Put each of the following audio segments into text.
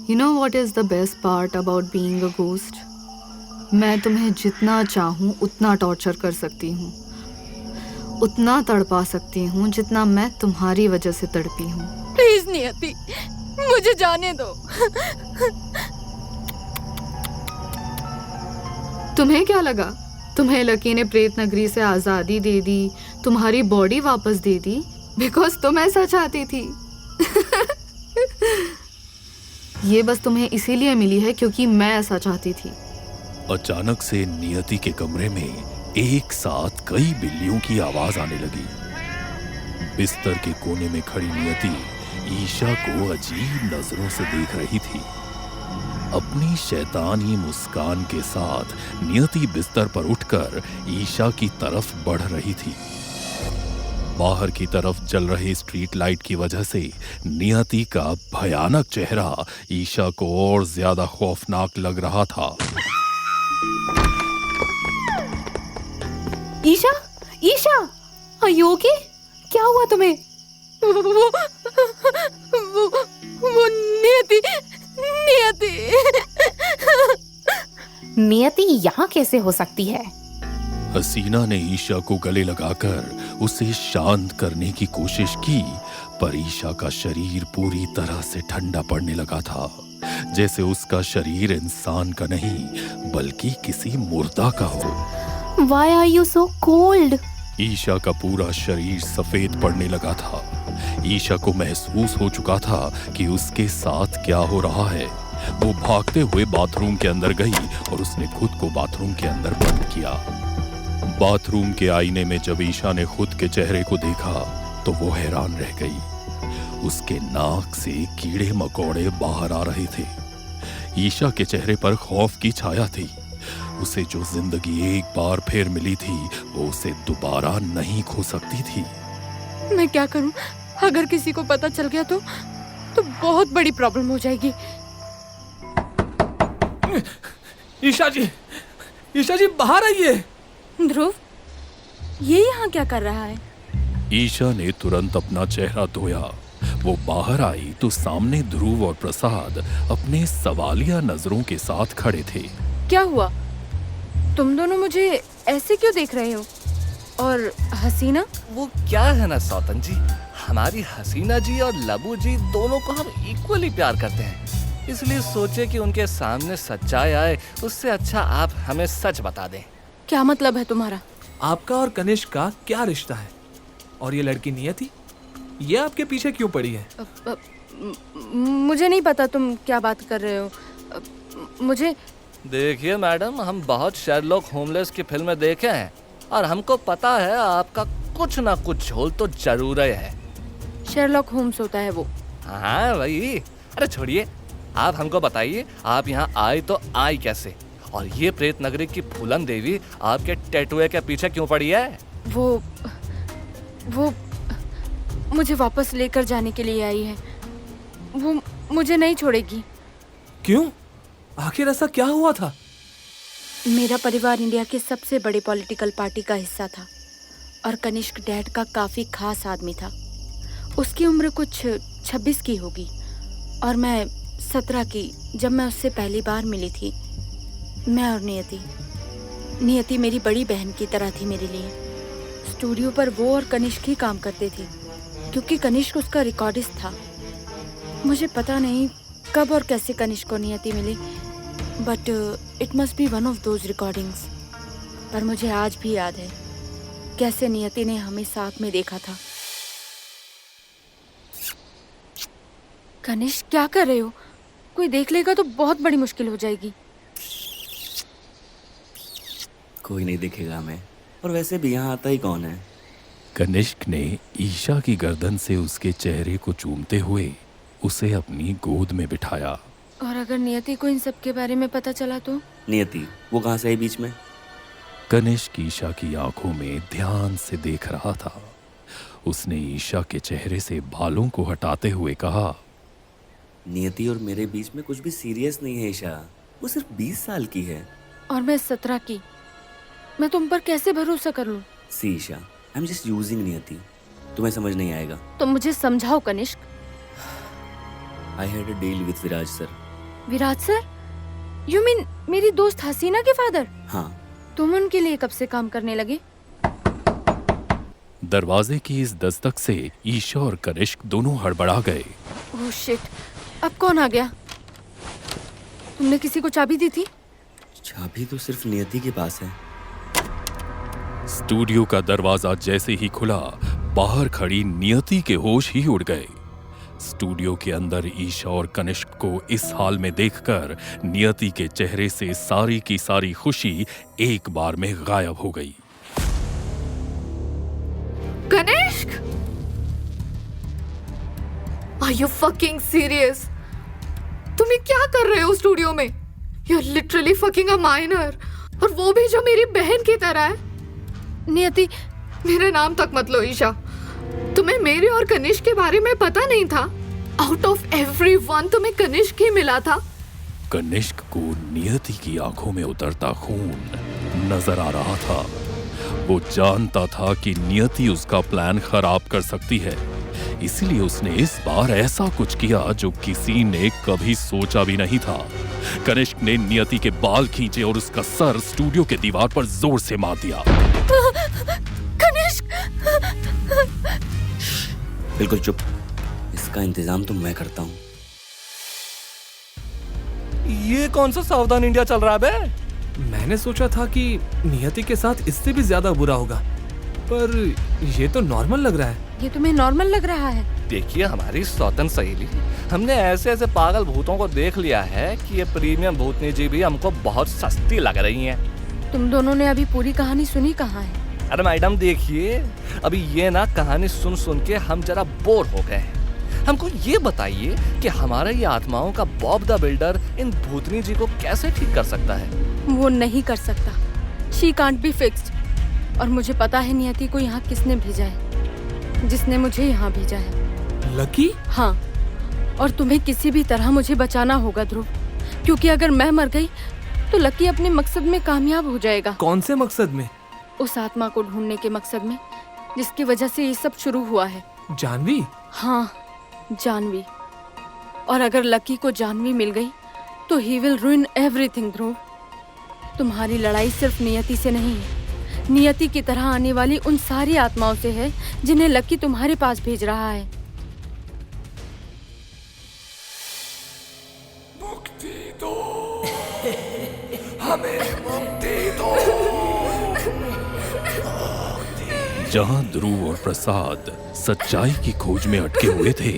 You know what is the best part about being a ghost? मैं तुम्हें जितना चाहूँ उतना टॉर्चर कर सकती हूँ, उतना तड़पा सकती हूँ जितना मैं तुम्हारी वजह से तड़पी हूँ। प्लीज नियति, मुझे जाने दो। तुम्हें क्या लगा? तुम्हें लकी ने प्रेत नगरी से आज़ादी दे दी, तुम्हारी बॉडी वापस दे दी बिकॉज तुम ऐसा चाहती थी। ये बस तुम्हें इसीलिए मिली है क्योंकि मैं ऐसा चाहती थी। अचानक से नियति के कमरे में एक साथ कई बिल्लियों की आवाज आने लगी। बिस्तर के कोने में खड़ी नियति ईशा को अजीब नजरों से देख रही थी। अपनी शैतानी मुस्कान के साथ नियति बिस्तर पर उठकर ईशा की तरफ बढ़ रही थी। बाहर की तरफ जल रहे स्ट्रीट लाइट की वजह से नियति का भयानक चेहरा ईशा को और ज्यादा खौफनाक लग रहा था। Isha, Isha, are you okay? क्या हुआ तुम्हें? वो नियति, नियति। नियति यहाँ कैसे हो सकती है? हसीना ने ईशा को गले लगाकर उसे शांत करने की कोशिश की, पर ईशा का शरीर पूरी तरह से ठंडा पड़ने लगा था, जैसे उसका शरीर इंसान का नहीं बल्कि किसी मुर्दा का हो। Why are you so cold? Isha का पूरा शरीर सफेद पड़ने लगा था। ईशा को महसूस हो चुका था कि उसके साथ क्या हो रहा है। वो भागते हुए बाथरूम के अंदर गई और उसने खुद को बाथरूम के अंदर बंद किया। बाथरूम के आईने में जब ईशा ने खुद के चेहरे को देखा तो वो हैरान रह गई। उसके नाक से कीड़े मकोड़े बाहर आ रहे थे। ईशा के चेहरे पर खौफ की छाया थी। उसे जो जिंदगी एक बार फिर मिली थी वो उसे दोबारा नहीं खो सकती थी। मैं क्या करूं? अगर किसी को पता चल गया तो बहुत बड़ी प्रॉब्लम हो जाएगी। ईशा जी बाहर आइए। ध्रुव, ये यहाँ क्या कर रहा है? ईशा ने तुरंत अपना चेहरा धोया। वो बाहर आई तो सामने ध्रुव और प्रसाद अपने सवालिया नजरों के साथ खड़े थे। क्या हुआ? तुम दोनों मुझे ऐसे क्यों देख रहे हो? और हसीना? वो क्या है ना सौतन जी, हमारी हसीना जी और लबू जी दोनों को हम इक्वली प्यार करते हैं, इसलिए सोचे कि उनके सामने सच्चाई आए, उससे अच्छा आप हमें सच बता दें। क्या मतलब है तुम्हारा? आपका और कनिष्क का क्या रिश्ता है? और ये लड़की नियति, ये आपके पीछे क्यों पड़ी है? मुझे नहीं पता तुम क्या बात कर रहे हो। मुझे देखिए मैडम, हम बहुत शेरलॉक होमलेस की फिल्में देखे हैं और हमको पता है आपका कुछ ना कुछ झोल तो जरूर है। शेरलॉक होम्स होता है वो। हाँ वही। अरे छोड़िए, आप हमको बताइए आप यहाँ आई तो आई कैसे, और ये प्रेत नगरी की फूलन देवी आपके टैटूए के पीछे क्यों पड़ी है? वो मुझे वापस लेकर जाने के लिए आई है। वो मुझे नहीं छोड़ेगी। क्यों? आखिर ऐसा क्या हुआ था? मेरा परिवार इंडिया के सबसे बड़े पॉलिटिकल पार्टी का हिस्सा था और कनिष्क डैड का काफी खास आदमी था। उसकी उम्र कुछ 26 की होगी और मैं 17 की जब मैं उससे पहली बार मिली थी। मैं और नियति मेरी बड़ी बहन की तरह थी मेरे लिए। स्टूडियो पर वो और कनिष्क ही काम करते थे क्योंकि कनिष्क उसका रिकॉर्डिस्ट था। मुझे पता नहीं कब और कैसे कनिष्क को नियति मिली, but it must be one of those recordings. पर मुझे आज भी याद है कैसे नियति ने हमें साथ में देखा था। कनिष्क, क्या कर रहे हो? कोई देख लेगा तो बहुत बड़ी मुश्किल हो जाएगी। कोई नहीं दिखेगा हमें, और वैसे भी यहाँ आता ही कौन है? कनिष्क ने ईशा की गर्दन से उसके चेहरे को चूमते हुए उसे अपनी गोद में बिठाया। और अगर नियति को इन सब के बारे में पता चला तो? नियति वो कहाँ से आई बीच में? कनिष्क ईशा की आंखों में ध्यान से देख रहा था। उसने ईशा के चेहरे से बालों को हटाते हुए कहा, नियति और मेरे बीच में कुछ भी सीरियस नहीं है ईशा, वो सिर्फ 20 साल की है। और मैं 17 की। मैं तुम पर कैसे भरोसा कर लूं? See Esha, I am just using Niyati, तुम्हें समझ नहीं आएगा। तुम मुझे समझाओ Kanishk. I had a deal with Viraj sir. Viraj sir, you mean मेरी दोस्त हसीना के फादर? हाँ, तुम उनके लिए कब से काम करने लगे? दरवाजे की इस दस्तक से ईशा और कनिष्क दोनों हड़बड़ा गए। ओह शिट, अब कौन आ गया? तुमने किसी को चाबी दी थी? चाबी तो सिर्फ नियति के पास है। स्टूडियो का दरवाजा जैसे ही खुला, बाहर खड़ी नियति के होश ही उड़ गए। स्टूडियो के अंदर ईशा और कनिष्क को इस हाल में देखकर नियति के चेहरे से सारी की सारी खुशी एक बार में गायब हो गई। Kanishk, are you fucking serious? तुम ये क्या कर रहे हो स्टूडियो में? You are literally fucking a minor, और वो भी जो मेरी बहन की तरह है। नियति, मेरा नाम तक मत लो ईशा। तुम्हें मेरे और कनिष्क के बारे में पता नहीं था? आउट ऑफ एवरीवन तुम्हें कनिष्क ही मिला था। कनिष्क को नियति की आंखों में उतरता खून नजर आ रहा था। वो जानता था कि नियति उसका प्लान खराब कर सकती है, इसलिए उसने इस बार ऐसा कुछ किया जो किसी ने कभी सोचा भी नहीं था। कनिष्क ने नियति के बाल खींचे और उसका सर स्टूडियो के दीवार पर जोर से मार दिया। कनिष्क! बिल्कुल चुप, इसका इंतजाम तो मैं करता हूँ। ये कौन सा सावधान इंडिया चल रहा है बे? मैंने सोचा था कि नियति के साथ इससे भी ज्यादा बुरा होगा, पर ये तो नॉर्मल लग रहा है। ये तुम्हें नॉर्मल लग रहा है? देखिए हमारी सौतन सहेली, हमने ऐसे ऐसे पागल भूतों को देख लिया है कि ये प्रीमियम भूतनी जी भी हमको बहुत सस्ती लग रही हैं। तुम दोनों ने अभी पूरी कहानी सुनी कहाँ है? अरे मैडम देखिए, अभी ये ना कहानी सुन सुन के हम जरा बोर हो गए हैं। हमको ये बताइए कि हमारा ये आत्माओं का बॉब द बिल्डर इन भूतनी जी को कैसे ठीक कर सकता है? वो नहीं कर सकता। She can't be fixed. और मुझे पता है नियति को यहाँ किसने भेजा है, जिसने मुझे यहाँ भेजा है। लकी? हाँ, और तुम्हें किसी भी तरह मुझे बचाना होगा ध्रुव, क्योंकि अगर मैं मर गई तो लकी अपने मकसद में कामयाब हो जाएगा। कौन से मकसद में? उस आत्मा को ढूंढने के मकसद में जिसकी वजह से ये सब शुरू हुआ है। जानवी? हाँ, जानवी। और अगर लकी को जानवी मिल गई तो ही विल रूइन एवरीथिंग ध्रुव। तुम्हारी लड़ाई सिर्फ नियति से नहीं है, नियति की तरह आने वाली उन सारी आत्माओं से है जिन्हें लकी तुम्हारे पास भेज रहा है। मुक्ति दो, हमें मुक्ति दो। जहां ध्रुव और प्रसाद सच्चाई की खोज में अटके हुए थे,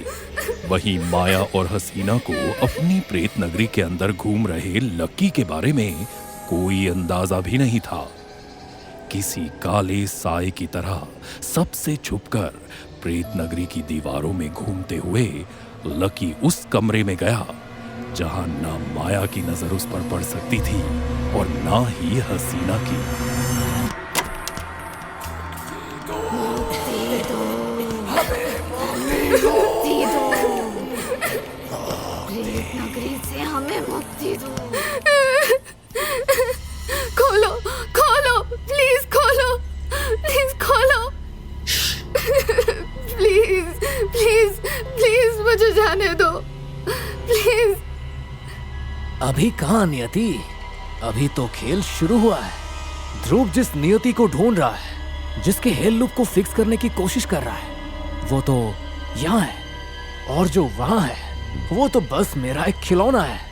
वहीं माया और हसीना को अपनी प्रेत नगरी के अंदर घूम रहे लकी के बारे में कोई अंदाजा भी नहीं था। किसी काले साए की तरह सबसे छुपकर प्रेत नगरी की दीवारों में घूमते हुए लकी उस कमरे में गया जहां ना माया की नजर उस पर पड़ सकती थी और ना ही हसीना की। खोलो, खोलो, प्लीज खोलो, प्लीज खोलो। प्लीज, प्लीज, प्लीज मुझे जाने दो, प्लीज। अभी कहाँ नियति? अभी तो खेल शुरू हुआ है। ध्रुव जिस नियति को ढूंढ रहा है, जिसके हेल लूप को फिक्स करने की कोशिश कर रहा है, वो तो यहाँ है, और जो वहाँ है वो तो बस मेरा एक खिलौना है।